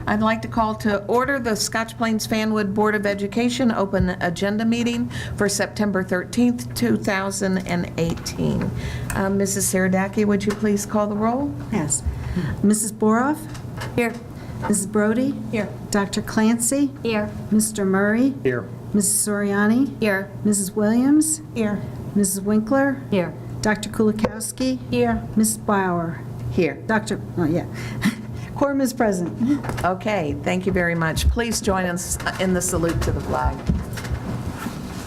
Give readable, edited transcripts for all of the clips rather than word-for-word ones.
I'd like to call to order the Scotch Plains Fanwood Board of Education open agenda meeting for September 13th, 2018. Mrs. Saradaki, would you please call the roll? Yes. Mrs. Boroff? Here. Mrs. Brody? Here. Dr. Clancy? Here. Mr. Murray? Here. Mrs. Soriani? Here. Mrs. Williams? Here. Mrs. Winkler? Here. Dr. Kulikowski? Here. Mrs. Bauer? Here. Quorum is present. Okay, thank you very much. Please join us in the salute to the flag.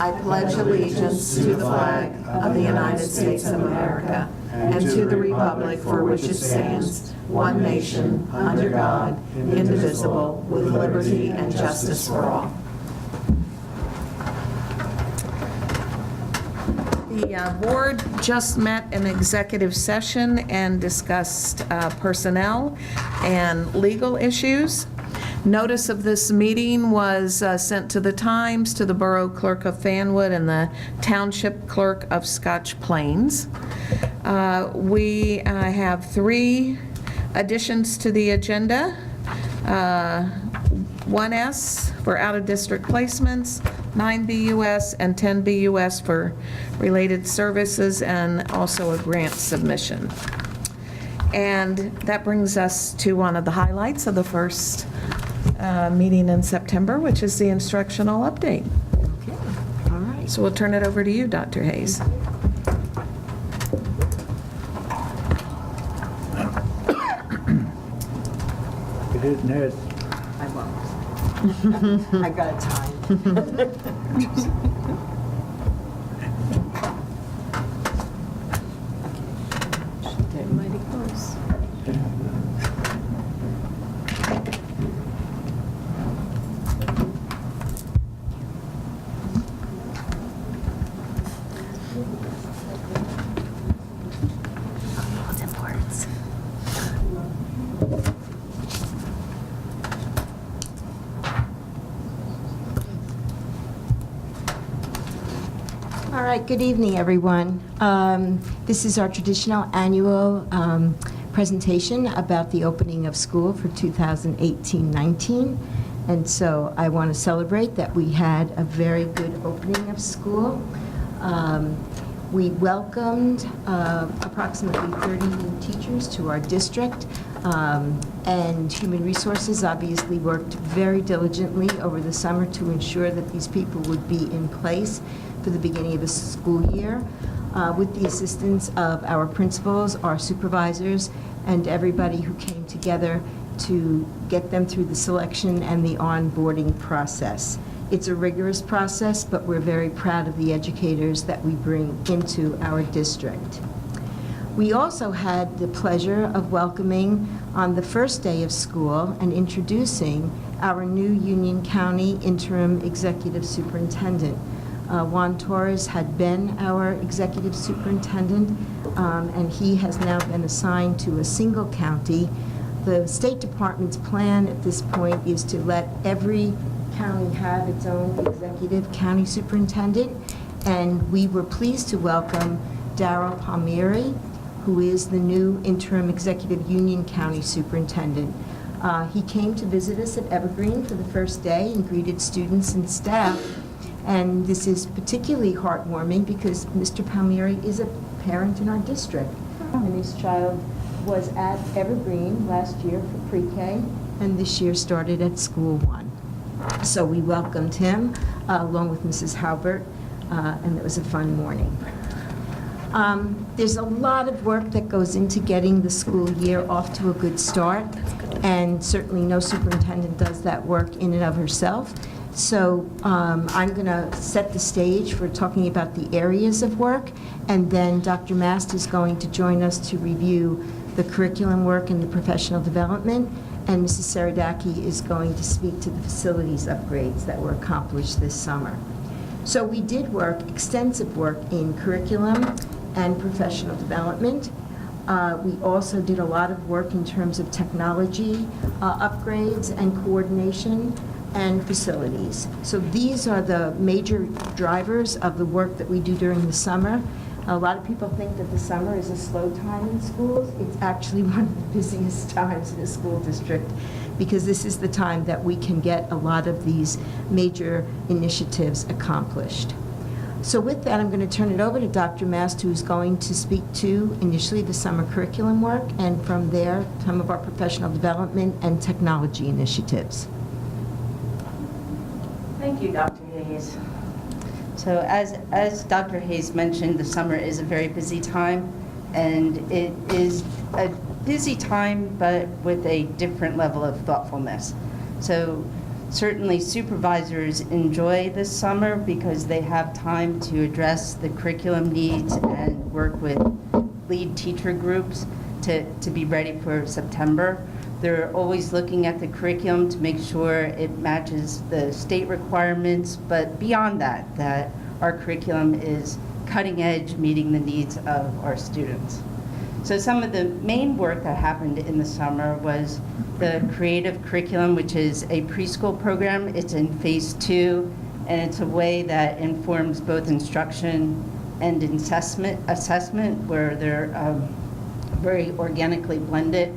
I pledge allegiance to the flag of the United States of America and to the republic for which it stands, one nation, under God, indivisible, with liberty and justice for all. The board just met in executive session and discussed personnel and legal issues. Notice of this meeting was sent to the Times, to the Borough Clerk of Fanwood, and the Township Clerk of Scotch Plains. We have 3 additions to the agenda. 1S for out-of-district placements, 9 BUS, and 10 BUS for related services, and also a grant submission. And that brings us to one of the highlights of the first meeting in September, which is the instructional update. Okay. All right. So we'll turn it over to you, Dr. Hayes. It isn't it? I won't. I got time. Mighty close. All right, good evening, everyone. This is our traditional annual presentation about the opening of school for 2018-19. And so I want to celebrate that we had a very good opening of school. We welcomed approximately 30 new teachers to our district, and Human Resources obviously worked very diligently over the summer to ensure that these people would be in place for the beginning of the school year, with the assistance of our principals, our supervisors, and everybody who came together to get them through the selection and the onboarding process. It's a rigorous process, but we're very proud of the educators that we bring into our district. We also had the pleasure of welcoming on the first day of school and introducing our new Union County Interim Executive Superintendent. Juan Torres had been our executive superintendent, and he has now been assigned to a single county. The State Department's plan at this point is to let every county have its own executive county superintendent, and we were pleased to welcome Darryl Palmieri, who is the new interim executive Union County superintendent. He came to visit us at Evergreen for the first day and greeted students and staff. And this is particularly heartwarming because Mr. Palmieri is a parent in our district. And his child was at Evergreen last year for pre-K, and this year started at School 1. So we welcomed him along with Mrs. Halbert, and it was a fun morning. There's a lot of work that goes into getting the school year off to a good start, and certainly no superintendent does that work in and of herself. So I'm going to set the stage for talking about the areas of work, and then Dr. Mast is going to join us to review the curriculum work and the professional development, and Mrs. Saradaki is going to speak to the facilities upgrades that were accomplished this summer. So we did extensive work in curriculum and professional development. We also did a lot of work in terms of technology upgrades and coordination and facilities. So these are the major drivers of the work that we do during the summer. A lot of people think that the summer is a slow time in schools. It's actually one of the busiest times in a school district, because this is the time that we can get a lot of these major initiatives accomplished. So with that, I'm going to turn it over to Dr. Mast, who's going to speak to initially the summer curriculum work, and from there, some of our professional development and technology initiatives. Thank you, Dr. Hayes. So as Dr. Hayes mentioned, the summer is a very busy time, and it is a busy time, but with a different level of thoughtfulness. So certainly supervisors enjoy this summer because they have time to address the curriculum needs and work with lead teacher groups to be ready for September. They're always looking at the curriculum to make sure it matches the state requirements, but beyond that, that our curriculum is cutting edge, meeting the needs of our students. So some of the main work that happened in the summer was the creative curriculum, which is a preschool program. It's in phase 2, and it's a way that informs both instruction and assessment where they're very organically blended.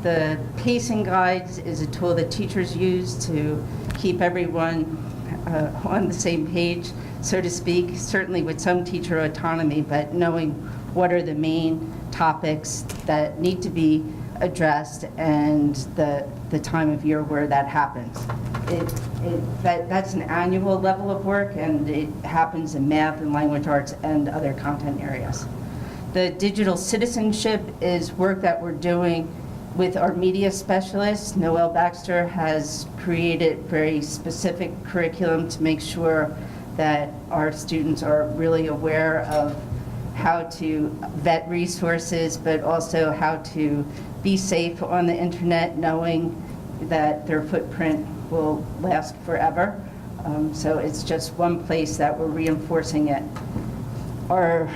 The pacing guides is a tool that teachers use to keep everyone on the same page, so to speak, certainly with some teacher autonomy, but knowing what are the main topics that need to be addressed and the time of year where that happens. That's an annual level of work, and it happens in math and language arts and other content areas. The digital citizenship is work that we're doing with our media specialists. Noelle Baxter has created very specific curriculum to make sure that our students are really aware of how to vet resources, but also how to be safe on the internet, knowing that their footprint will last forever. So it's just one place that we're reinforcing it. Our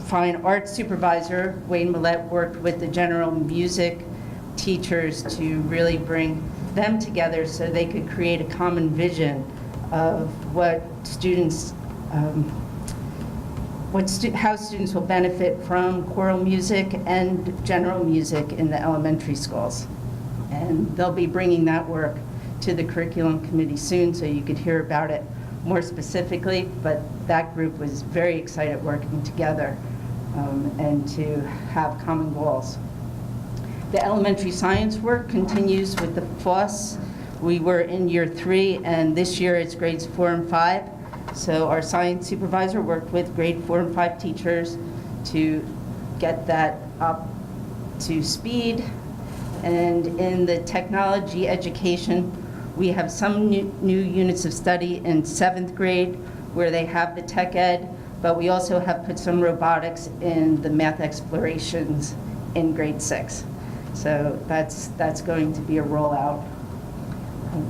fine arts supervisor, Wayne Millette, worked with the general music teachers to really bring them together so they could create a common vision of what students, how students will benefit from choral music and general music in the elementary schools. And they'll be bringing that work to the curriculum committee soon, so you could hear about it more specifically, but that group was very excited working together and to have common goals. The elementary science work continues with the FOSS. We were in year 3, and this year it's grades 4 and 5. So our science supervisor worked with grade 4 and 5 teachers to get that up to speed. And in the technology education, we have some new units of study in 7th grade where they have the tech ed, but we also have put some robotics in the math explorations in grade 6. So that's going to be a rollout.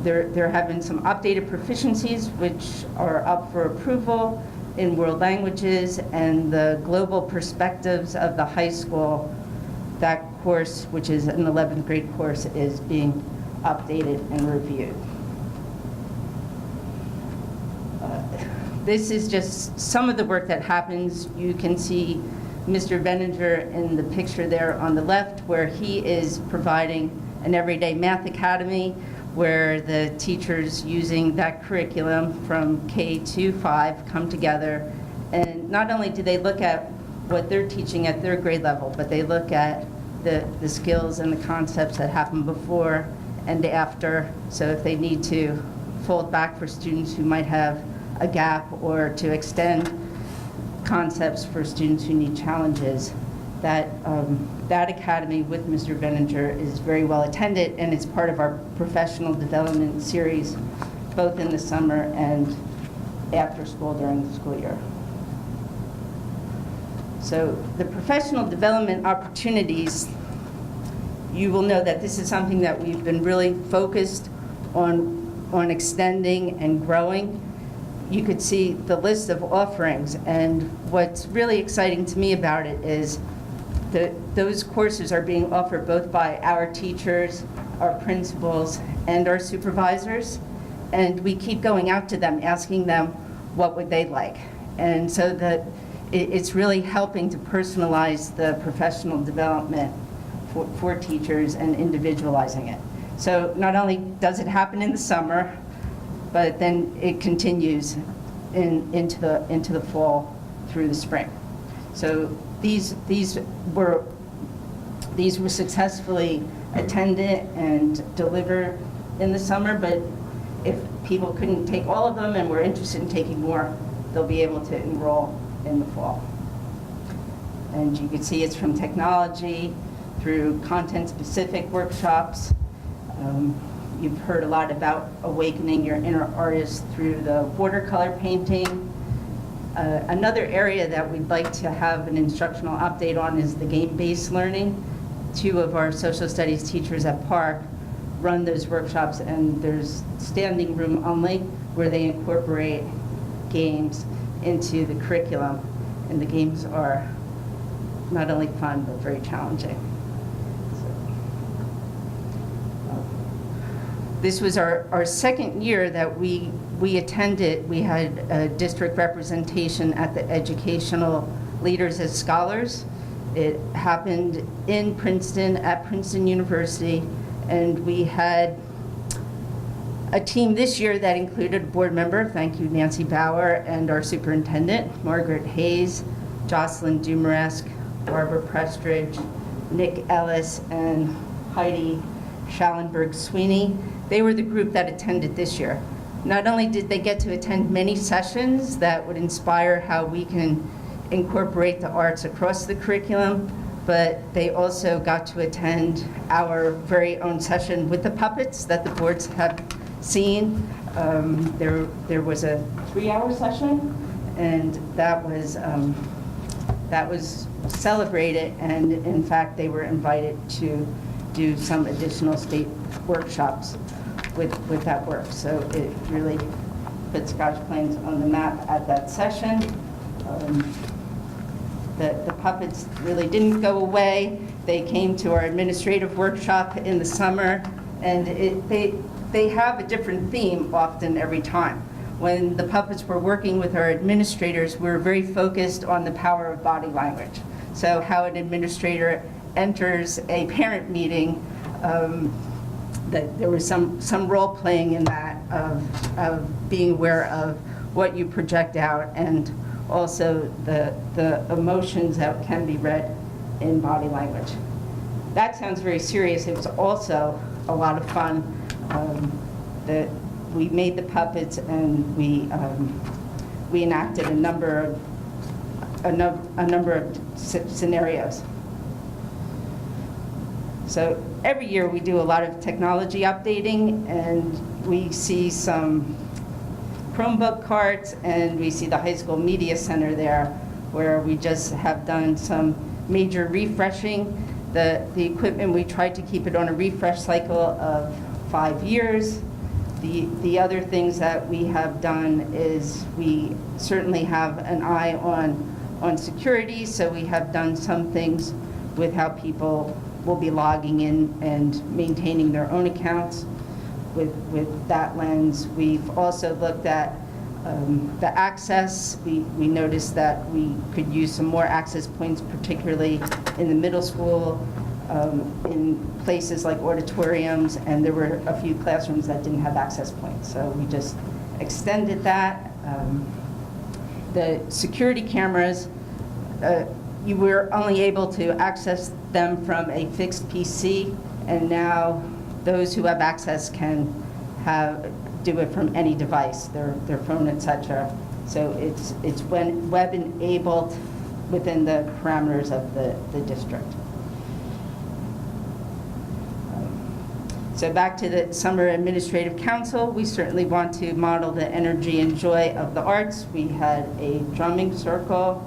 There have been some updated proficiencies which are up for approval in world languages, and the global perspectives of the high school, that course, which is an 11th grade course, is being updated and reviewed. This is just some of the work that happens. You can see Mr. Benninger in the picture there on the left, where he is providing an everyday math academy where the teachers using that curriculum from K to 5 come together. And not only do they look at what they're teaching at their grade level, but they look at the skills and the concepts that happen before and after. So if they need to fold back for students who might have a gap, or to extend concepts for students who need challenges, that academy with Mr. Benninger is very well attended, and it's part of our professional development series, both in the summer and after school during the school year. So the professional development opportunities, you will know that this is something that we've been really focused on extending and growing. You could see the list of offerings, and what's really exciting to me about it is that those courses are being offered both by our teachers, our principals, and our supervisors, and we keep going out to them, asking them what would they like. And so that it's really helping to personalize the professional development for teachers and individualizing it. So not only does it happen in the summer, but then it continues into the fall through the spring. So these were successfully attended and delivered in the summer, but if people couldn't take all of them and were interested in taking more, they'll be able to enroll in the fall. And you can see it's from technology through content-specific workshops. You've heard a lot about awakening your inner artist through the watercolor painting. Another area that we'd like to have an instructional update on is the game-based learning. 2 of our social studies teachers at Park run those workshops, and there's standing room only where they incorporate games into the curriculum, and the games are not only fun but very challenging. This was our second year that we attended. We had a district representation at the Educational Leaders as Scholars. It happened in Princeton, at Princeton University, and we had a team this year that included a board member, thank you Nancy Bauer, and our superintendent, Margaret Hayes, Jocelyn Dumaresque, Barbara Prestridge, Nick Ellis, and Heidi Schallenberg-Sweeney. They were the group that attended this year. Not only did they get to attend many sessions that would inspire how we can incorporate the arts across the curriculum, but they also got to attend our very own session with the puppets that the boards have seen. There was a 3-hour session, and that was celebrated, and in fact, they were invited to do some additional state workshops with that work. So it really put Scotch Plains on the map at that session. The puppets really didn't go away. They came to our administrative workshop in the summer, and they have a different theme often every time. When the puppets were working with our administrators, we were very focused on the power of body language. So how an administrator enters a parent meeting, that there was some role playing in that of being aware of what you project out, and also the emotions that can be read in body language. That sounds very serious. It was also a lot of fun. That we made the puppets, and we enacted a number of scenarios. So every year we do a lot of technology updating, and we see some Chromebook carts, and we see the high school media center there, where we just have done some major refreshing. The equipment, we tried to keep it on a refresh cycle of 5 years. The other things that we have done is we certainly have an eye on security, so we have done some things with how people will be logging in and maintaining their own accounts with that lens. We've also looked at the access. We noticed that we could use some more access points, particularly in the middle school, in places like auditoriums, and there were a few classrooms that didn't have access points. So we just extended that. The security cameras, you were only able to access them from a fixed PC, and now those who have access can do it from any device, their phone, etc. So it's web enabled within the parameters of the district. So back to the Summer Administrative Council, we certainly want to model the energy and joy of the arts. We had a drumming circle,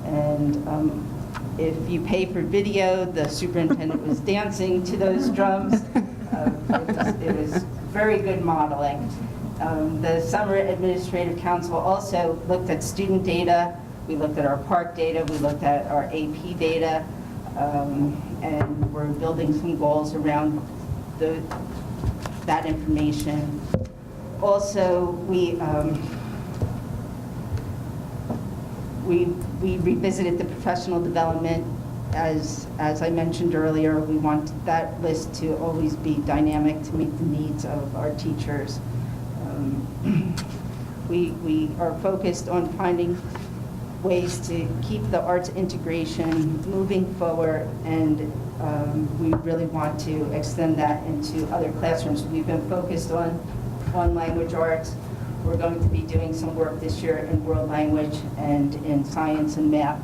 and if you pay for video, the superintendent was dancing to those drums. It was very good modeling. The Summer Administrative Council also looked at student data. We looked at our park data. We looked at our AP data, and we're building some goals around that information. Also, We revisited the professional development. As I mentioned earlier, we want that list to always be dynamic to meet the needs of our teachers. We are focused on finding ways to keep the arts integration moving forward, and we really want to extend that into other classrooms. We've been focused on language arts. We're going to be doing some work this year in world language and in science and math.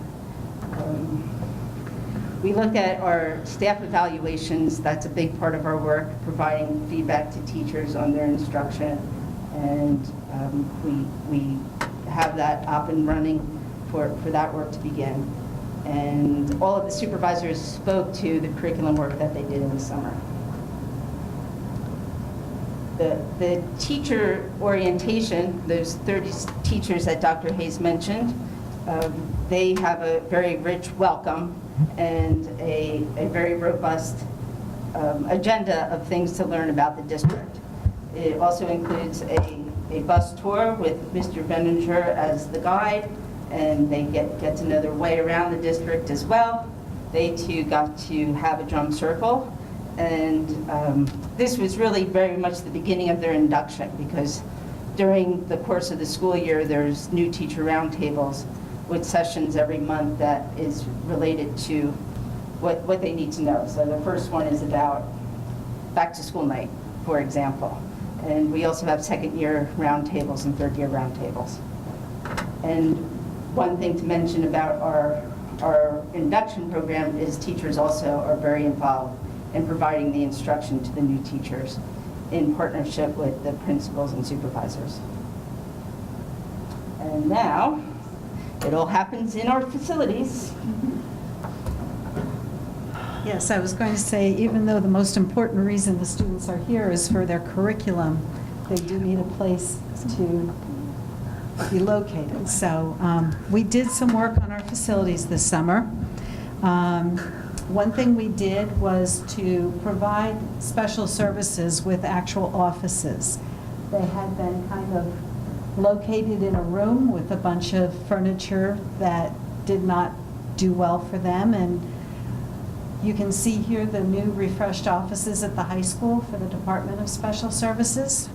We look at our staff evaluations. That's a big part of our work, providing feedback to teachers on their instruction. And we have that up and running for that work to begin. And all of the supervisors spoke to the curriculum work that they did in the summer. The teacher orientation, those 30 teachers that Dr. Hayes mentioned, they have a very rich welcome and a very robust agenda of things to learn about the district. It also includes a bus tour with Mr. Benninger as the guide, and they get to know their way around the district as well. They too got to have a drum circle, and this was really very much the beginning of their induction, because during the course of the school year, there's new teacher roundtables with sessions every month that is related to what they need to know. So the first one is about back to school night, for example. And we also have second year roundtables and third year roundtables. And one thing to mention about our induction program is teachers also are very involved in providing the instruction to the new teachers in partnership with the principals and supervisors. And now, it all happens in our facilities. Yes, I was going to say, even though the most important reason the students are here is for their curriculum, they do need a place to be located. So we did some work on our facilities this summer. One thing we did was to provide special services with actual offices. They had been kind of located in a room with a bunch of furniture that did not do well for them. And you can see here the new refreshed offices at the high school for the Department of Special Services.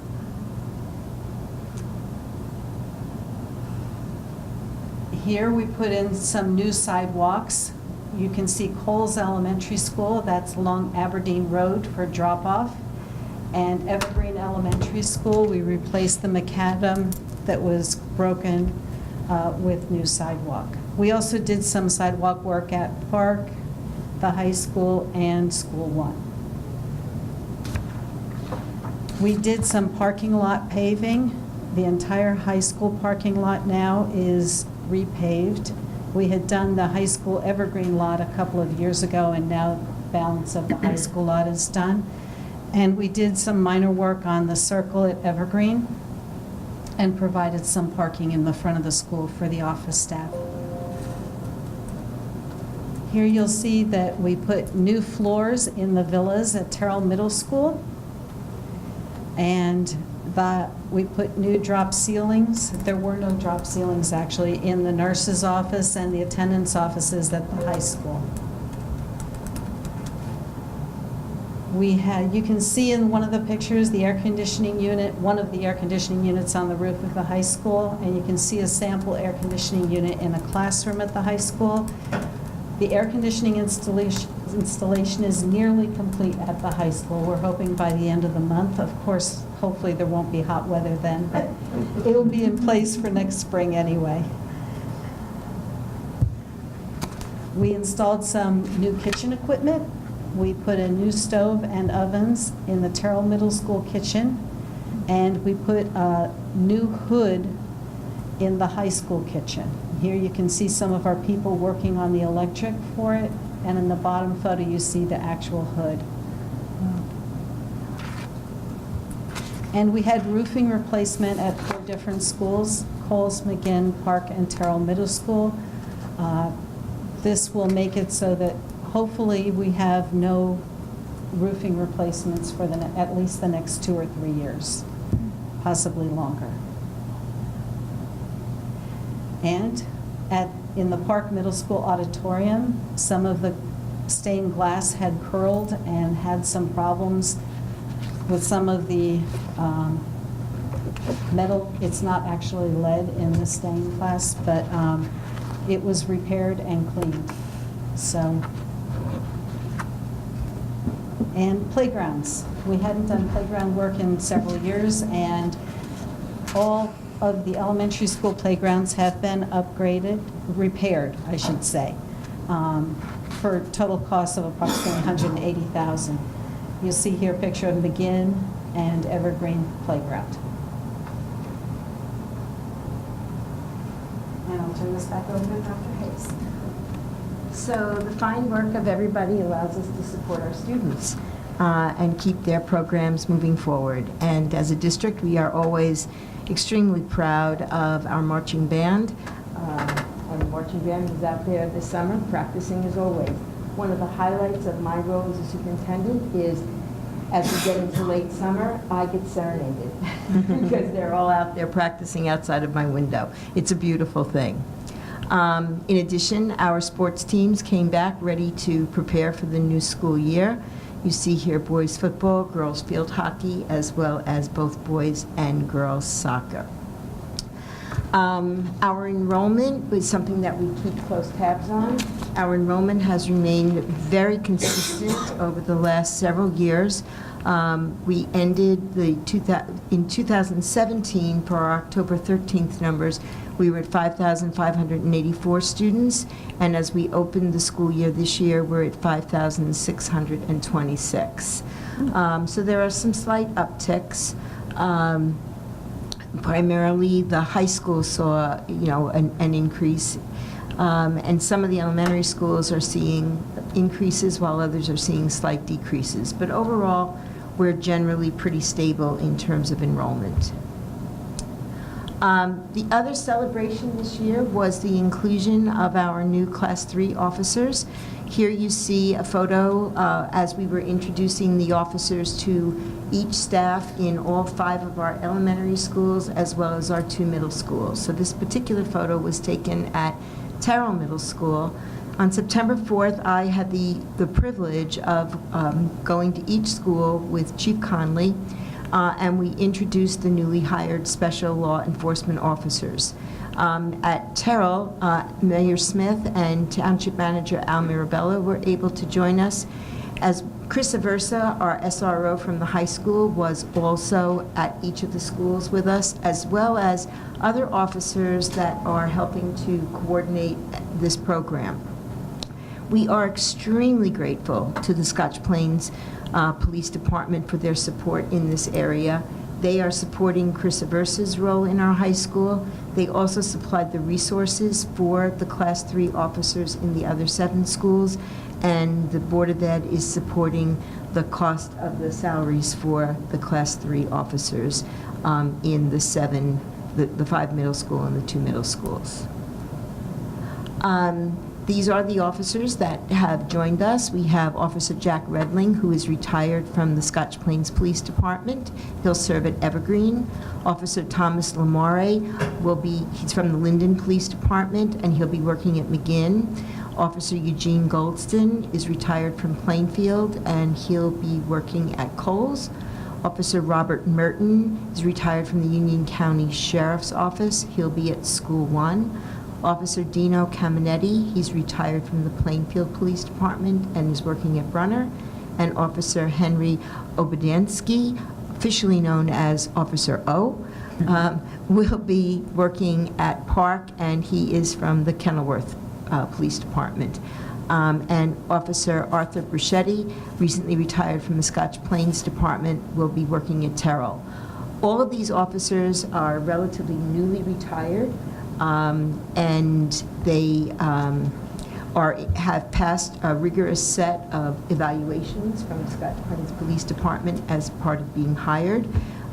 Here we put in some new sidewalks. You can see Coles Elementary School, that's along Aberdeen Road for drop-off. And Evergreen Elementary School, we replaced the macadam that was broken with new sidewalk. We also did some sidewalk work at Park, the high school, and School 1. We did some parking lot paving. The entire high school parking lot now is repaved. We had done the high school Evergreen lot a couple of years ago, and now the balance of the high school lot is done. And we did some minor work on the circle at Evergreen and provided some parking in the front of the school for the office staff. Here you'll see that we put new floors in the villas at Terrell Middle School. And we put new drop ceilings. There were no drop ceilings actually in the nurse's office and the attendant's offices at the high school. You can see in one of the pictures the air conditioning unit, one of the air conditioning units on the roof of the high school, and you can see a sample air conditioning unit in a classroom at the high school. The air conditioning installation is nearly complete at the high school. We're hoping by the end of the month. Of course, hopefully there won't be hot weather then, but it will be in place for next spring anyway. We installed some new kitchen equipment. We put a new stove and ovens in the Terrell Middle School kitchen, and we put a new hood in the high school kitchen. Here you can see some of our people working on the electric for it, and in the bottom photo you see the actual hood. And we had roofing replacement at 4 different schools, Coles, McGinn, Park, and Terrell Middle School. This will make it so that hopefully we have no roofing replacements for at least the next 2 or 3 years, possibly longer. And at In the Park Middle School auditorium, some of the stained glass had curled and had some problems with some of the metal. It's not actually lead in the stained glass, but it was repaired and cleaned. So, and playgrounds. We hadn't done playground work in several years, and all of the elementary school playgrounds have been upgraded, repaired, I should say, for a total cost of approximately $180,000. You'll see here a picture of McGinn and Evergreen Playground. And I'll turn this back over to Dr. Hayes. So the fine work of everybody allows us to support our students and keep their programs moving forward. And as a district, we are always extremely proud of our marching band. Our marching band is out there this summer practicing as always. One of the highlights of my role as a superintendent is as we get into late summer, I get serenaded because they're all out there practicing outside of my window. It's a beautiful thing. In addition, our sports teams came back ready to prepare for the new school year. You see here boys football, girls field hockey, as well as both boys and girls soccer. Our enrollment was something that we keep close tabs on. Our enrollment has remained very consistent over the last several years. We ended in 2017, for our October 13th numbers, we were at 5,584 students, and as we opened the school year this year, we're at 5,626. So there are some slight upticks. Primarily, the high school saw, an increase, and some of the elementary schools are seeing increases, while others are seeing slight decreases. But overall, we're generally pretty stable in terms of enrollment. The other celebration this year was the inclusion of our new Class 3 officers. Here you see a photo as we were introducing the officers to each staff in all 5 of our elementary schools as well as our 2 middle schools. So this particular photo was taken at Terrell Middle School. On September 4th, I had the privilege of going to each school with Chief Conley, and we introduced the newly hired special law enforcement officers. At Terrell, Mayor Smith and Township Manager Al Mirabella were able to join us, as Chris Aversa, our SRO from the high school, was also at each of the schools with us, as well as other officers that are helping to coordinate this program. We are extremely grateful to the Scotch Plains Police Department for their support in this area. They are supporting Chris Aversa's role in our high school. They also supplied the resources for the Class 3 officers in the other 7 schools, and the Board of Ed is supporting the cost of the salaries for the Class 3 officers in the 5 middle school and the 2 middle schools. These are the officers that have joined us. We have Officer Jack Redling, who is retired from the Scotch Plains Police Department. He'll serve at Evergreen. Officer Thomas Lamare he's from the Linden Police Department, and he'll be working at McGinn. Officer Eugene Goldston is retired from Plainfield, and he'll be working at Coles. Officer Robert Merton is retired from the Union County Sheriff's Office. He'll be at School 1. Officer Dino Caminetti, he's retired from the Plainfield Police Department and is working at Brunner. And Officer Henry Obadansky, officially known as Officer O, will be working at Park, and he is from the Kenilworth Police Department. And Officer Arthur Bruschetti, recently retired from the Scotch Plains Department, will be working at Terrell. All of these officers are relatively newly retired, and they have passed a rigorous set of evaluations from the Scotch Plains Police Department as part of being hired,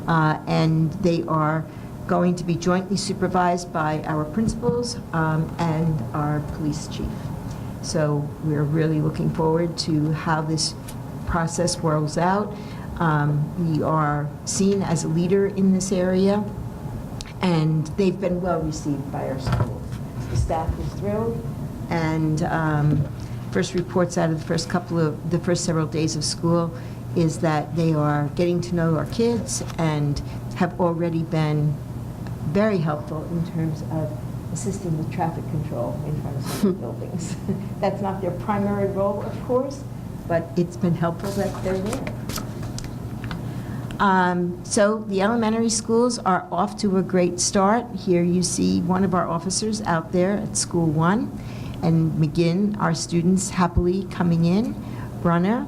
and they are going to be jointly supervised by our principals and our police chief. So we're really looking forward to how this process rolls out. We are seen as a leader in this area, and they've been well received by our schools. staff is thrilled, and first reports out of the first several days of school is that they are getting to know our kids and have already been very helpful in terms of assisting with traffic control in front of some of the buildings. That's not their primary role, of course, but it's been helpful that they're there. So the elementary schools are off to a great start. Here you see one of our officers out there at School 1, and McGinn, our students happily coming in, Brunner,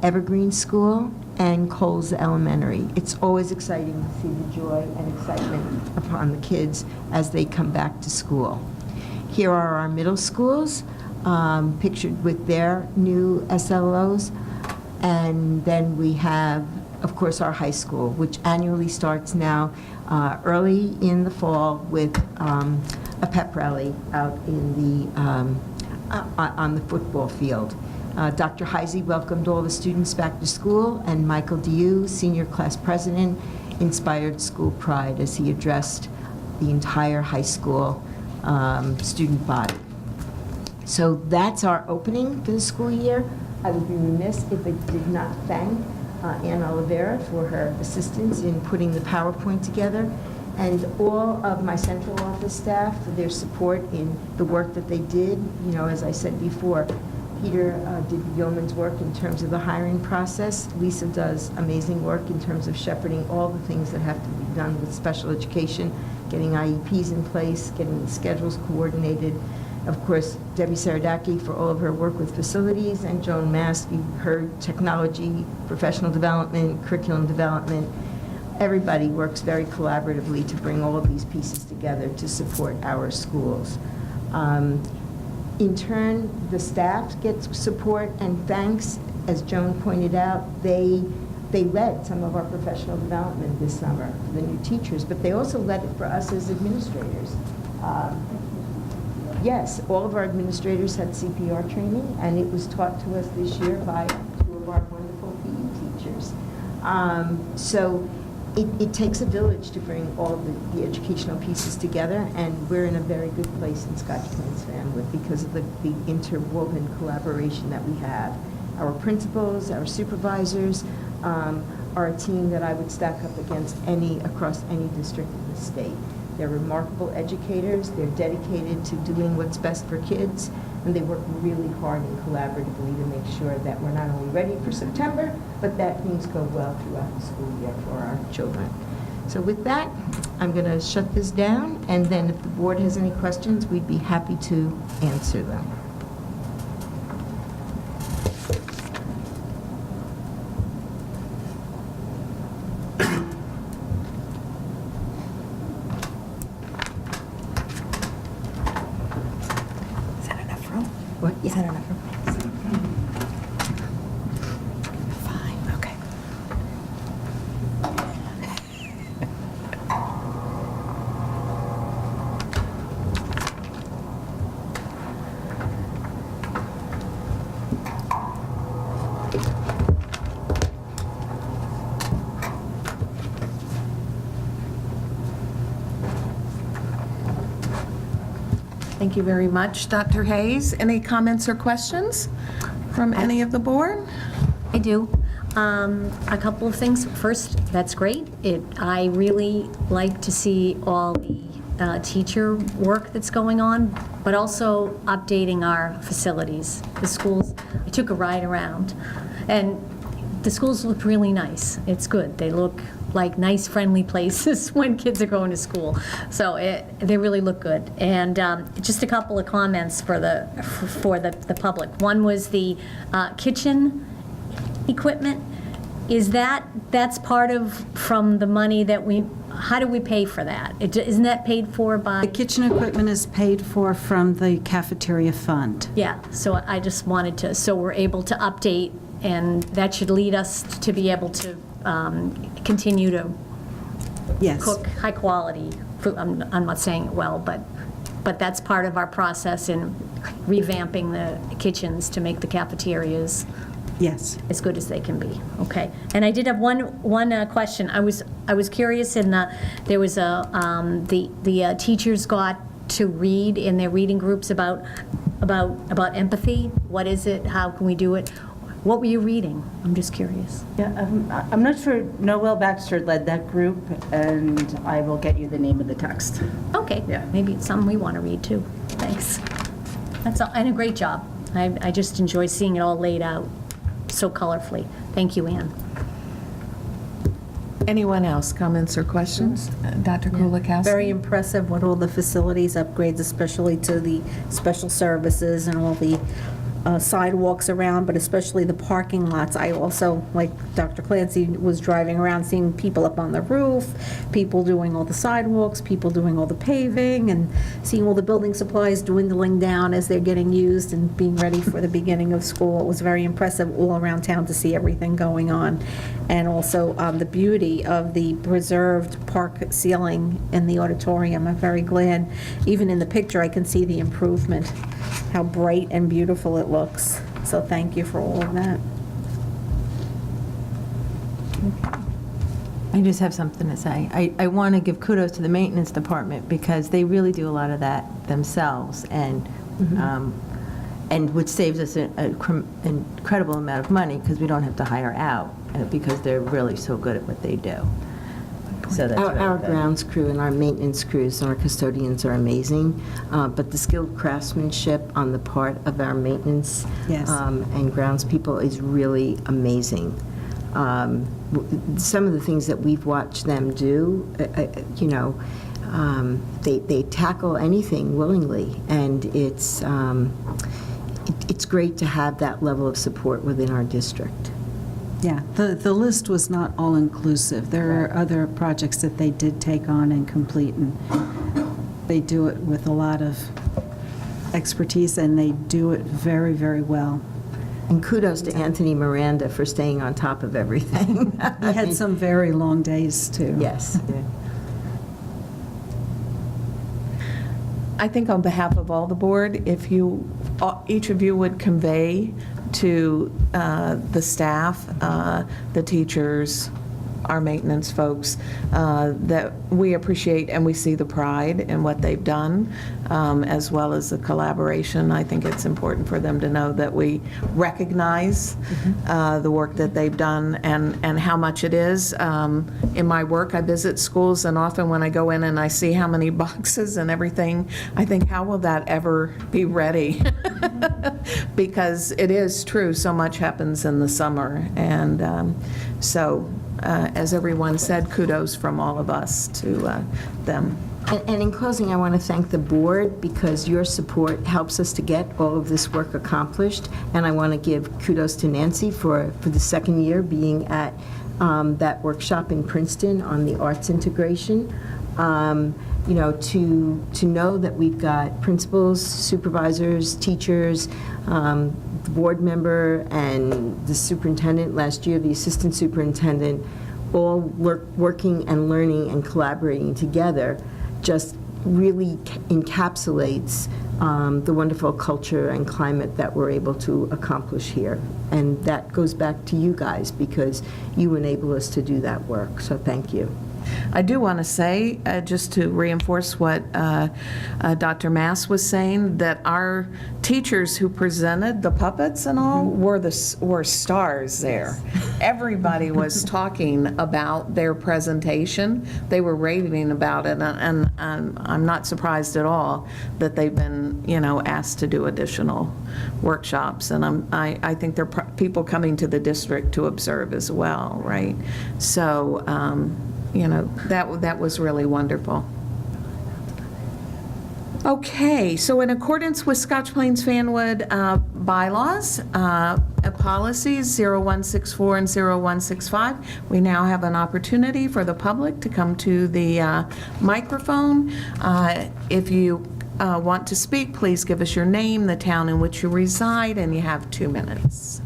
Evergreen School, and Coles Elementary. It's always exciting to see the joy and excitement upon the kids as they come back to school. Here are our middle schools, pictured with their new SLOs, and then we have, of course, our high school, which annually starts now early in the fall with a pep rally out in the on the football field. Dr. Heisey welcomed all the students back to school, and Michael Diu, senior class president, inspired school pride as he addressed the entire high school student body. So that's our opening for the school year. I would be remiss if I did not thank Ann Oliveira for her assistance in putting the PowerPoint together, and all of my central office staff for their support in the work that they did. You know, as I said before, Peter did yeoman's work in terms of the hiring process. Lisa does amazing work in terms of shepherding all the things that have to be done with special education, getting IEPs in place, getting the schedules coordinated. Of course, Debbie Saradaki for all of her work with facilities, and Joan Mast, you heard technology, professional development, curriculum development. Everybody works very collaboratively to bring all of these pieces together to support our schools. In turn, the staff gets support and thanks. As Joan pointed out, they led some of our professional development this summer for the new teachers, but they also led it for us as administrators. Yes, all of our administrators had CPR training, and it was taught to us this year by two of our wonderful PE teachers. So it takes a village to bring all of the educational pieces together, and we're in a very good place in Scotch Plains family because of the interwoven collaboration that we have. Our principals, our supervisors are a team that I would stack up against across any district in the state. They're remarkable educators, they're dedicated to doing what's best for kids, and they work really hard and collaboratively to make sure that we're not only ready for September, but that things go well throughout the school year for our children. So with that, I'm going to shut this down, and then if the board has any questions, we'd be happy to answer them. Is that enough room? What? Is that enough room? Fine, okay. Thank you very much, Dr. Hayes. Any comments or questions from any of the board? I do. A couple of things. First, that's great. I really like to see all the teacher work that's going on, but also updating our facilities. The schools, I took a ride around, and the schools look really nice. It's good. They look like nice, friendly places when kids are going to school. So they really look good. And just a couple of comments for the public. One was the kitchen equipment. Is that's part of, from the money that how do we pay for that? Isn't that paid for by? The kitchen equipment is paid for from the cafeteria fund. Yeah, so I just wanted to, so we're able to update, and that should lead us to be able to continue to Yes. cook high-quality food. I'm not saying it well, but that's part of our process in revamping the kitchens to make the cafeterias Yes. as good as they can be. Okay. And I did have one question. I was curious, there was the teachers got to read in their reading groups about empathy? What is it? How can we do it? What were you reading? I'm just curious. Yeah, I'm not sure. Noel Baxter led that group, and I will get you the name of the text. Okay, Yeah. maybe it's something we want to read too. Thanks. That's all, and a great job. I just enjoy seeing it all laid out so colorfully. Thank you, Anne. Anyone else, comments or questions? Dr. Kulikowski? Very impressive with all the facilities upgrades, especially to the special services and all the sidewalks around, but especially the parking lots. I also, like Dr. Clancy, was driving around seeing people up on the roof, people doing all the sidewalks, people doing all the paving, and seeing all the building supplies dwindling down as they're getting used and being ready for the beginning of school. It was very impressive all around town to see everything going on. And also the beauty of the preserved park ceiling in the auditorium. I'm very glad, even in the picture, I can see the improvement, how bright and beautiful it looks. So thank you for all of that. I just have something to say. I want to give kudos to the maintenance department because they really do a lot of that themselves, and which saves us an incredible amount of money because we don't have to hire out because they're really so good at what they do. So that's really Our good. grounds crew and our maintenance crews and our custodians are amazing, but the skilled craftsmanship on the part of our maintenance Yes. and grounds people is really amazing. Some of the things that we've watched them do, they tackle anything willingly, and it's great to have that level of support within our district. Yeah, the list was not all-inclusive. There are other projects that they did take on and complete, and they do it with a lot of expertise, and they do it very, very well. And kudos to Anthony Miranda for staying on top of everything. He had some very long days, too. Yes. I think on behalf of all the board, if each of you would convey to the staff, the teachers, our maintenance folks, that we appreciate and we see the pride in what they've done, as well as the collaboration. I think it's important for them to know that we recognize the work that they've done and how much it is. In my work, I visit schools, and often when I go in and I see how many boxes and everything, I think, how will that ever be ready? Because it is true, so much happens in the summer. And as everyone said, kudos from all of us to them. And in closing, I want to thank the board because your support helps us to get all of this work accomplished. And I want to give kudos to Nancy for the second year being at that workshop in Princeton on the arts integration. To know that we've got principals, supervisors, teachers, the board member, and the superintendent last year, the assistant superintendent, all working and learning and collaborating together just really encapsulates the wonderful culture and climate that we're able to accomplish here. And that goes back to you guys because you enable us to do that work. So thank you. I do want to say, just to reinforce what Dr. Mass was saying, that our teachers who presented the puppets and all were stars there. Everybody was talking about their presentation. They were raving about it, and I'm not surprised at all that they've been, asked to do additional workshops. And I think there are people coming to the district to observe as well, right? So, that was really wonderful. Okay, so in accordance with Scotch Plains Fanwood bylaws, policies 0164 and 0165, we now have an opportunity for the public to come to the microphone. If you want to speak, please give us your name, the town in which you reside, and you have 2 minutes.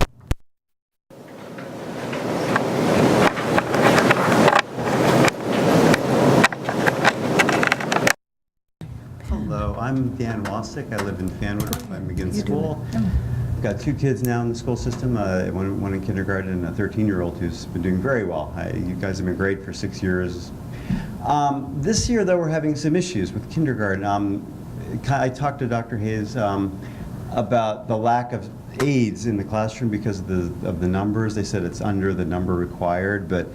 Hello, I'm Dan Wassick. I live in Fanwood if I begin school. I've got 2 kids now in the school system, one in kindergarten and a 13-year-old who's been doing very well. You guys have been great for 6 years. This year, though, we're having some issues with kindergarten. I talked to Dr. Hayes about the lack of aides in the classroom because of the numbers. They said it's under the number required, but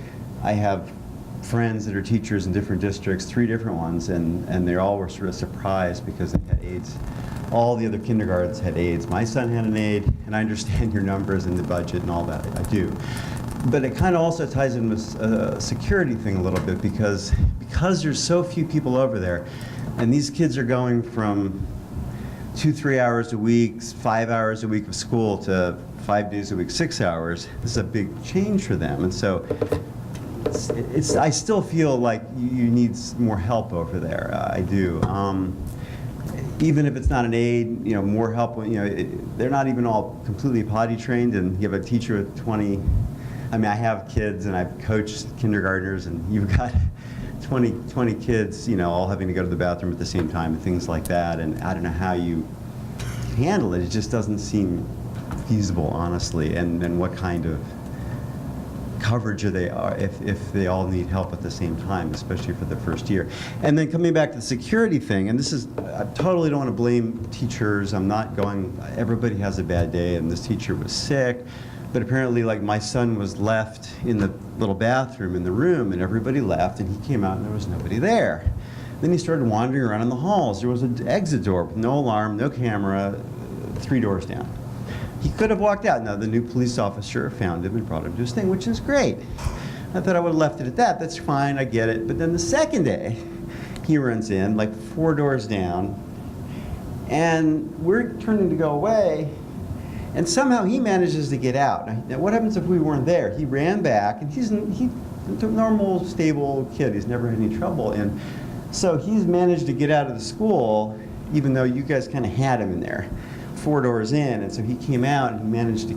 I have friends that are teachers in different districts, 3 different ones, and they all were sort of surprised because they had aides. All the other kindergartens had aides. My son had an aide, and I understand your numbers and the budget and all that. I do. But it kind of also ties in with a security thing a little bit because there's so few people over there, and these kids are going from 2-3 hours a week, 5 hours a week of school to 5 days a week, 6 hours. This is a big change for them, and so I still feel like you need more help over there. I do. Even if it's not an aide, more help. They're not even all completely potty trained, and you have a teacher with 20. I mean, I have kids, and I've coached kindergartners, and you've got 20 kids, all having to go to the bathroom at the same time and things like that. And I don't know how you handle it. It just doesn't seem feasible, honestly. And what kind of coverage are they if they all need help at the same time, especially for the first year. And then coming back to the security thing, and I totally don't want to blame teachers. I'm not going, everybody has a bad day, and this teacher was sick. But apparently, like, my son was left in the little bathroom in the room, and everybody left, and he came out, and there was nobody there. Then he started wandering around in the halls. There was an exit door with no alarm, no camera, 3 doors down. He could have walked out. Now, the new police officer found him and brought him to his thing, which is great. I thought I would have left it at that. That's fine, I get it. But then the second day, he runs in, like 4 doors down, and we're turning to go away, and somehow he manages to get out. Now, what happens if we weren't there? He ran back, and he's a normal, stable kid. He's never had any trouble. And so he's managed to get out of the school, even though you guys kind of had him in there, 4 doors in. And so he came out, and he managed to,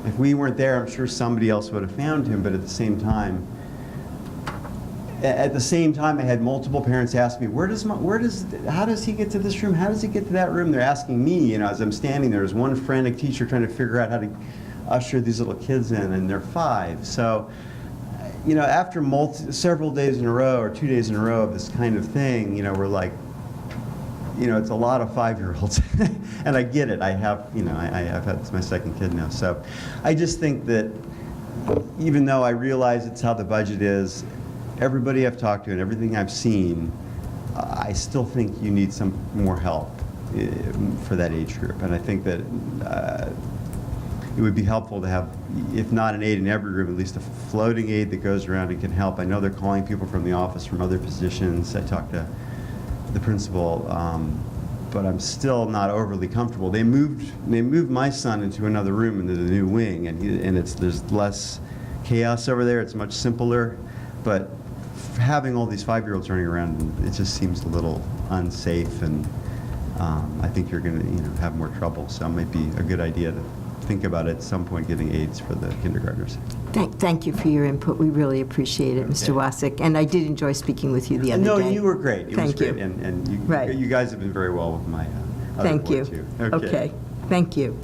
if we weren't there, I'm sure somebody else would have found him. But at the same time, I had multiple parents ask me, how does he get to this room? How does he get to that room? They're asking me, as I'm standing there, as one frantic teacher trying to figure out how to usher these little kids in, and they're 5. So, after several days in a row or 2 days in a row of this kind of thing, we're like, it's a lot of 5-year-olds, and I get it. I have had my second kid now, so I just think that even though I realize it's how the budget is, everybody I've talked to and everything I've seen, I still think you need some more help for that age group. And I think that it would be helpful to have, if not an aide in every room, at least a floating aide that goes around and can help. I know they're calling people from the office from other positions. I talked to the principal, but I'm still not overly comfortable. They moved my son into another room, into the new wing, and there's less chaos over there. It's much simpler, but having all these 5-year-olds running around, it just seems a little unsafe, and I think you're going to have more trouble. So it might be a good idea to think about at some point getting aides for the kindergartners. Thank you for your input. We really appreciate it, Mr. Wasik. And I did enjoy speaking with you the other day. No, you were great. Thank you. And you, Right. you guys have been very well with my other Thank you. board, too. Okay. Thank you.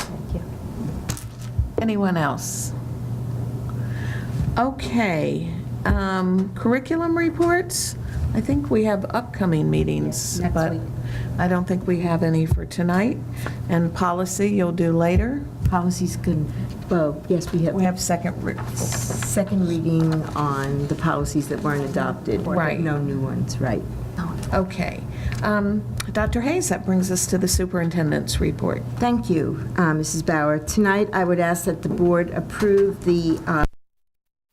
Anyone else? Okay. Curriculum reports? I think we have upcoming meetings, Next but week. I don't think we have any for tonight. And policy, you'll do later? Policy's good. Well, yes, we We have have second reading on the policies that weren't adopted. but Right. No new ones, right. Okay. Dr. Hayes, that brings us to the superintendent's report. Thank you, Mrs. Bauer. Tonight, I would ask that the board approve the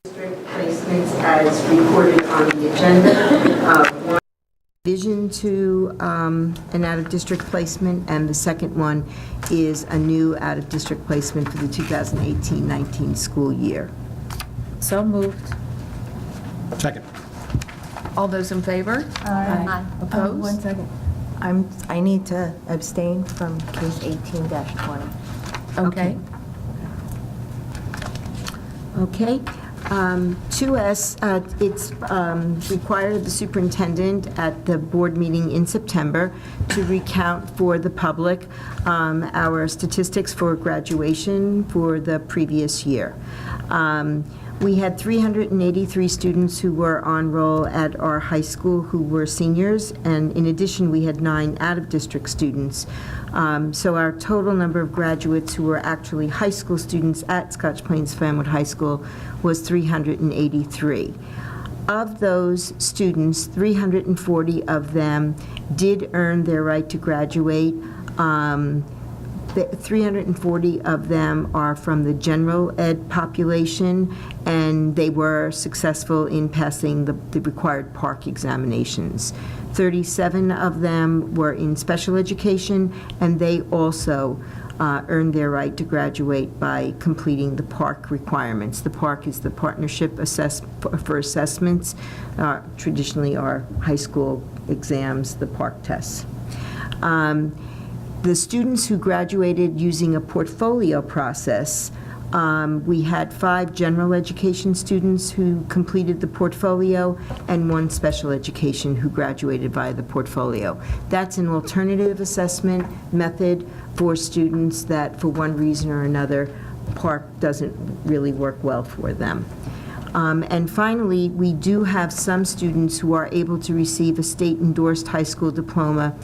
district placements as reported on the agenda. One, vision to an out-of-district placement, and the second one is a new out-of-district placement for the 2018-19 school year. So moved. Second. All those in favor? Aye. Opposed? One second. I need to abstain from case 18-20. Okay. Okay. 2S, it's required of the superintendent at the board meeting in September to recount for the public our statistics for graduation for the previous year. We had 383 students who were on roll at our high school who were seniors, and in addition, we had 9 out-of-district students. So our total number of graduates who were actually high school students at Scotch Plains-Fanwood High School was 383. Of those students, 340 of them did earn their right to graduate. 340 of them are from the general ed population, and they were successful in passing the required PARCC examinations. 37 of them were in special education, and they also earned their right to graduate by completing the PARCC requirements. The PARCC is the Partnership for Assessments, traditionally our high school exams, the PARCC tests. The students who graduated using a portfolio process, we had 5 general education students who completed the portfolio and 1 special education who graduated via the portfolio. That's an alternative assessment method for students that, for one reason or another, PARCC doesn't really work well for them. And finally, we do have some students who are able to receive a state-endorsed high school diploma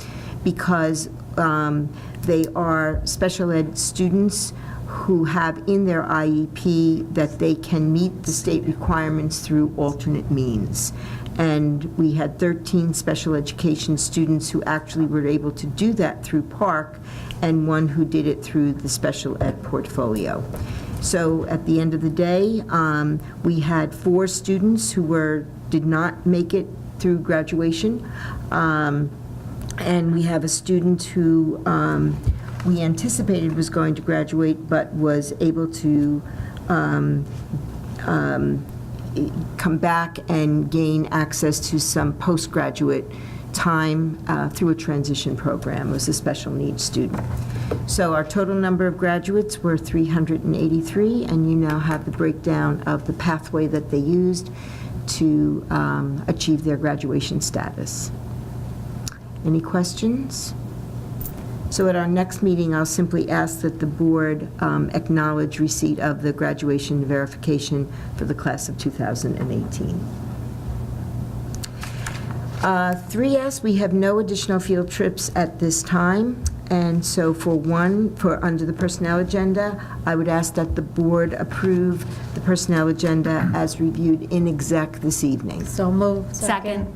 because they are special ed students who have in their IEP that they can meet the state requirements through alternate means. And we had 13 special education students who actually were able to do that through PARCC, and 1 who did it through the special ed portfolio. So at the end of the day, we had 4 students who did not make it through graduation. And we have a student who we anticipated was going to graduate, but was able to come back and gain access to some postgraduate time through a transition program. It was a special needs student. So our total number of graduates were 383, and you now have the breakdown of the pathway that they used to achieve their graduation status. Any questions? So at our next meeting, I'll simply ask that the board acknowledge receipt of the graduation verification for the class of 2018. 3S, we have no additional field trips at this time. And so for under the personnel agenda, I would ask that the board approve the personnel agenda as reviewed in exec this evening. So moved. Second.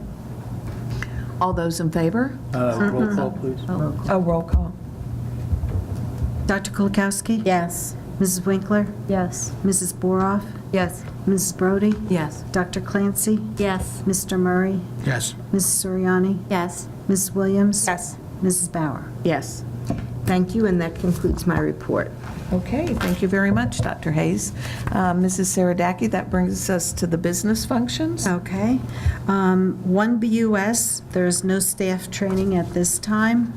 All those in favor? Roll call, please. Oh, roll call. Dr. Kulikowski? Yes. Mrs. Winkler? Yes. Mrs. Boroff? Yes. Mrs. Brody? Yes. Dr. Clancy? Yes. Mr. Murray? Yes. Mrs. Soriani? Yes. Mrs. Williams? Yes. Mrs. Bauer? Yes. Thank you, and that concludes my report. Okay, thank you very much, Dr. Hayes. Mrs. Saradaki, that brings us to the business functions. Okay. 1BUS, there's no staff training at this time.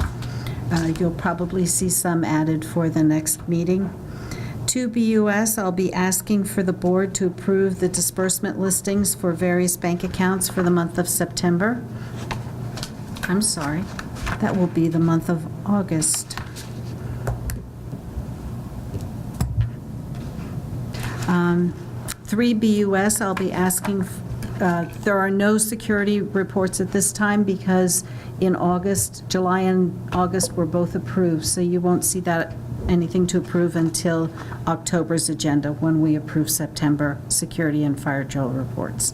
You'll probably see some added for the next meeting. 2BUS, I'll be asking for the board to approve the disbursement listings for various bank accounts for the month of September. I'm sorry, that will be the month of August. 3BUS, I'll be asking, there are no security reports at this time because in August, July and August were both approved, so you won't see that anything to approve until October's agenda when we approve September security and fire drill reports.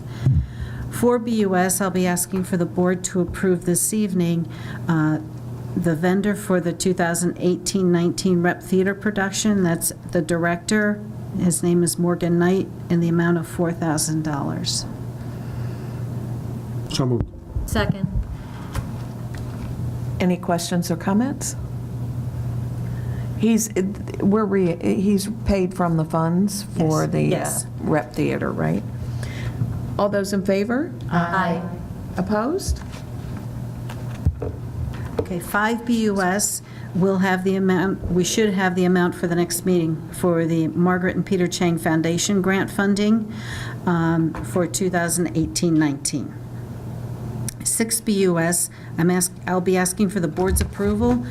For BUS, I'll be asking for the board to approve this evening the vendor for the 2018-19 Rep Theater production. That's the director. His name is Morgan Knight, in the amount of $4,000. So moved. Second. Any questions or comments? He's paid from the funds for Yes. the Yes. Rep Theater, right? All those in favor? Aye. Opposed? Okay, 5BUS will have the amount, we should have the amount for the next meeting for the Margaret and Peter Chang Foundation grant funding for 2018-19. 6BUS, I'll be asking for the board's approval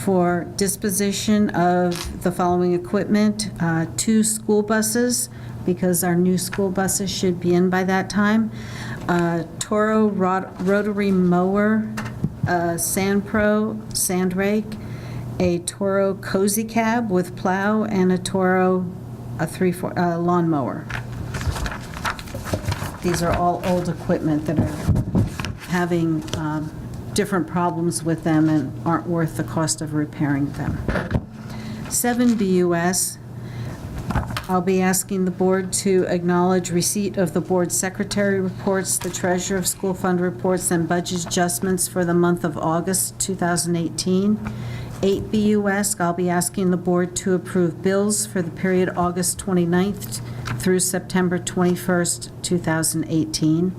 for disposition of the following equipment: 2 school buses, because our new school buses should be in by that time, Toro rotary mower, Sand Pro sand rake, a Toro cozy cab with plow, and a Toro lawn mower. These are all old equipment that are having different problems with them and aren't worth the cost of repairing them. 7 BUS, I'll be asking the board to acknowledge receipt of the board secretary reports, the treasurer of school fund reports, and budget adjustments for the month of August 2018. 8 BUS, I'll be asking the board to approve bills for the period August 29th through September 21st, 2018.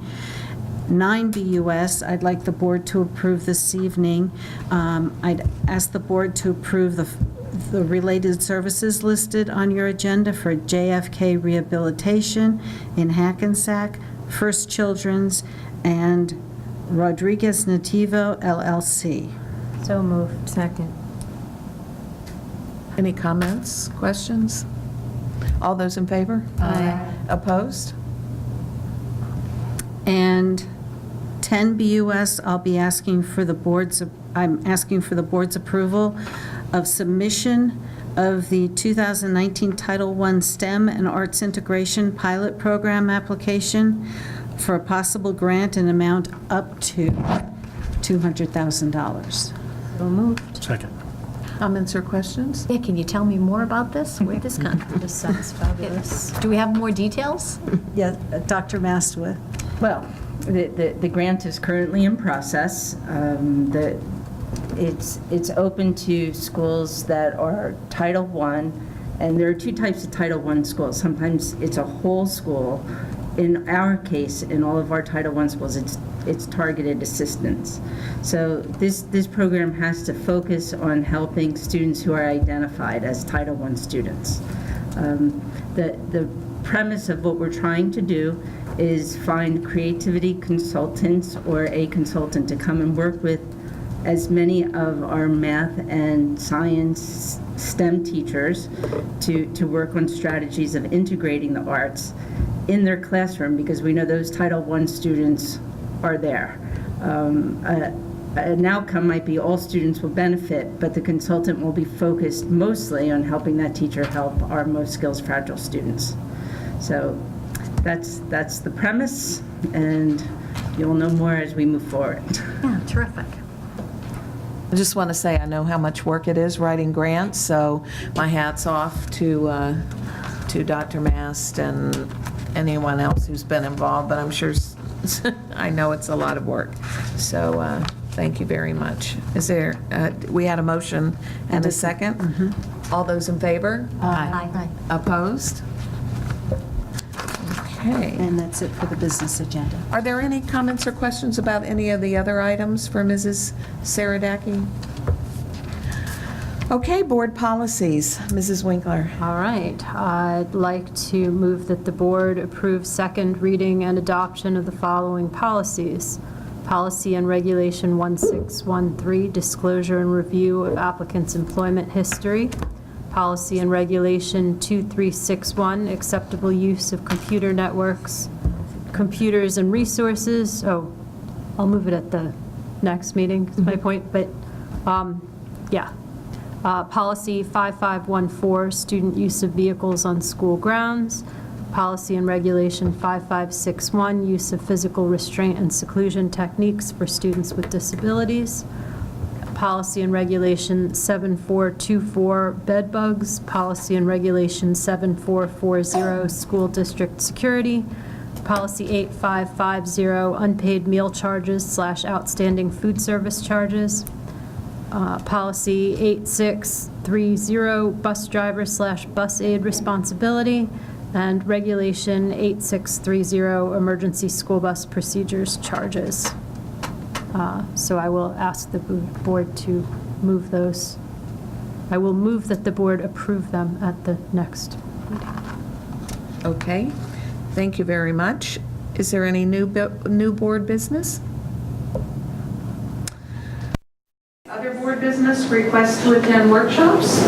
9 BUS, I'd like the board to approve this evening. I'd ask the board to approve the related services listed on your agenda for JFK Rehabilitation in Hackensack, First Children's, and Rodriguez Nativo LLC. So moved. Second. Any comments, questions? All those in favor? Aye. Opposed? And 10 BUS, I'll be asking for the board's, I'm asking for the board's approval of submission of the 2019 Title I STEM and Arts Integration Pilot Program application for a possible grant in amount up to $200,000. So moved. Second. Comments or questions? Yeah, can you tell me more about this? Where'd this come from? This sounds fabulous. Do we have more details? Yeah, Dr. Mastwith. Well, the grant is currently in process. It's open to schools that are Title I, and there are 2 types of Title I schools. Sometimes it's a whole school. In our case, in all of our Title I schools, it's targeted assistance. So this program has to focus on helping students who are identified as Title I students. The premise of what we're trying to do is find creativity consultants or a consultant to come and work with as many of our math and science STEM teachers to work on strategies of integrating the arts in their classroom, because we know those Title I students are there. An outcome might be all students will benefit, but the consultant will be focused mostly on helping that teacher help our most skills fragile students. So that's the premise, and you'll know more as we move forward. Yeah, terrific. I just want to say I know how much work it is writing grants, so my hat's off to Dr. Mast and anyone else who's been involved, but I'm sure, I know it's a lot of work. So thank you very much. Is there, we had a motion and a second? All those in favor? Aye. Opposed? Okay. And that's it for the business agenda. Are there any comments or questions about any of the other items for Mrs. Saradaki? Okay, board policies. Mrs. Winkler. All right. I'd like to move that the board approve second reading and adoption of the following policies. Policy and Regulation 1613, disclosure and review of applicants' employment history. Policy and Regulation 2361, acceptable use of computer networks, computers and resources. Oh, I'll move it at the next meeting, is my point, but yeah. Policy 5514, student use of vehicles on school grounds. Policy and Regulation 5561, use of physical restraint and seclusion techniques for students with disabilities. Policy and Regulation 7424, bed bugs. Policy and Regulation 7440, school district security. Policy 8550, unpaid meal charges / outstanding food service charges. Policy 8630, bus driver / bus aid responsibility. And Regulation 8630, emergency school bus procedures charges. So I will ask the board to move those. I will move that the board approve them at the next meeting. Okay, thank you very much. Is there any new board business? Other board business? Candace, request to attend workshops?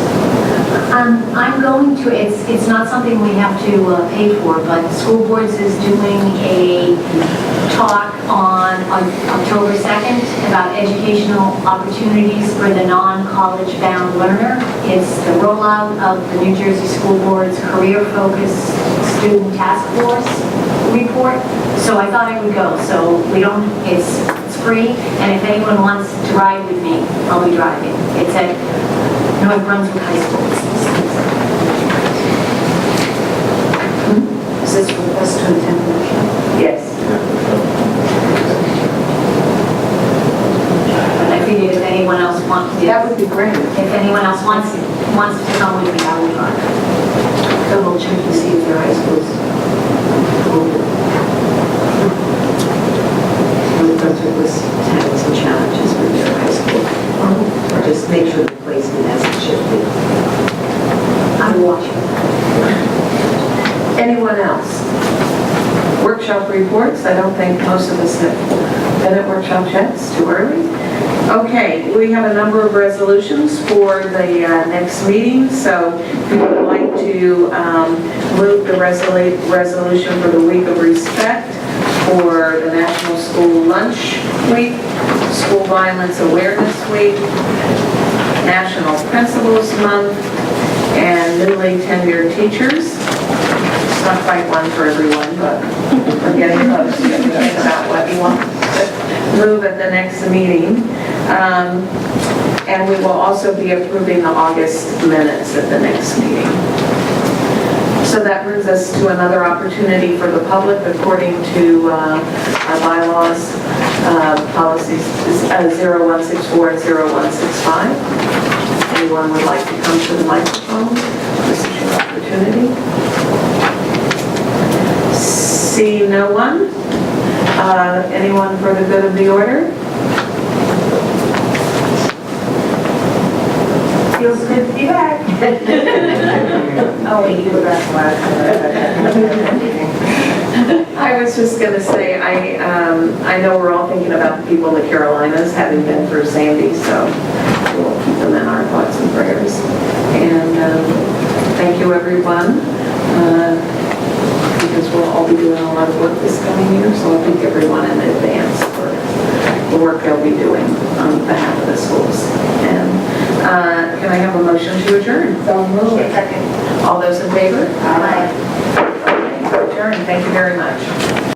I'm going to, it's not something we have to pay for, but School Boards is doing a talk on October 2nd about educational opportunities for the non-college bound learner. It's the rollout of the New Jersey School Board's career-focused student task force report. So I thought I would go. So we don't, it's free, and if anyone wants to ride with me, I'll be driving. It's at North Brunswick High School. Is this for us to attend the workshop? Yes. But I figured if anyone else wants to. That would be great. If anyone else wants to come with me, I will drive. Double check to see if their high schools. North Brunswick was having some challenges with their high school. Just make sure the placement as it should be. I'm watching. Anyone else? Workshop reports, I don't think most of us have been at workshops yet, it's too early. Okay, we have a number of resolutions for the next meeting, so we would like to move the resolution for the Week of Respect for the National School Lunch Week, School Violence Awareness Week, National Principals Month, and newly tenured teachers. It's not quite one for everyone, but we're getting close. You have to think about what you want to move at the next meeting. And we will also be approving the August minutes at the next meeting. So that brings us to another opportunity for the public, according to our bylaws, policies 0164 and 0165. Anyone would like to come to the microphone? This is your opportunity. See no one? Anyone for the good of the order? Feels good to be back. Oh, you were back I was just going to say, I know we're all thinking about the people in the Carolinas, having been through Sandy, so we'll keep them in our thoughts and prayers. And thank you, everyone, because we'll all be doing a lot of work this coming year, so I thank everyone in advance for the work they'll be doing on behalf of the schools. And can I have a motion to adjourn? So moved. Second. All those in favor? Aye. Adjourn. Thank you very much.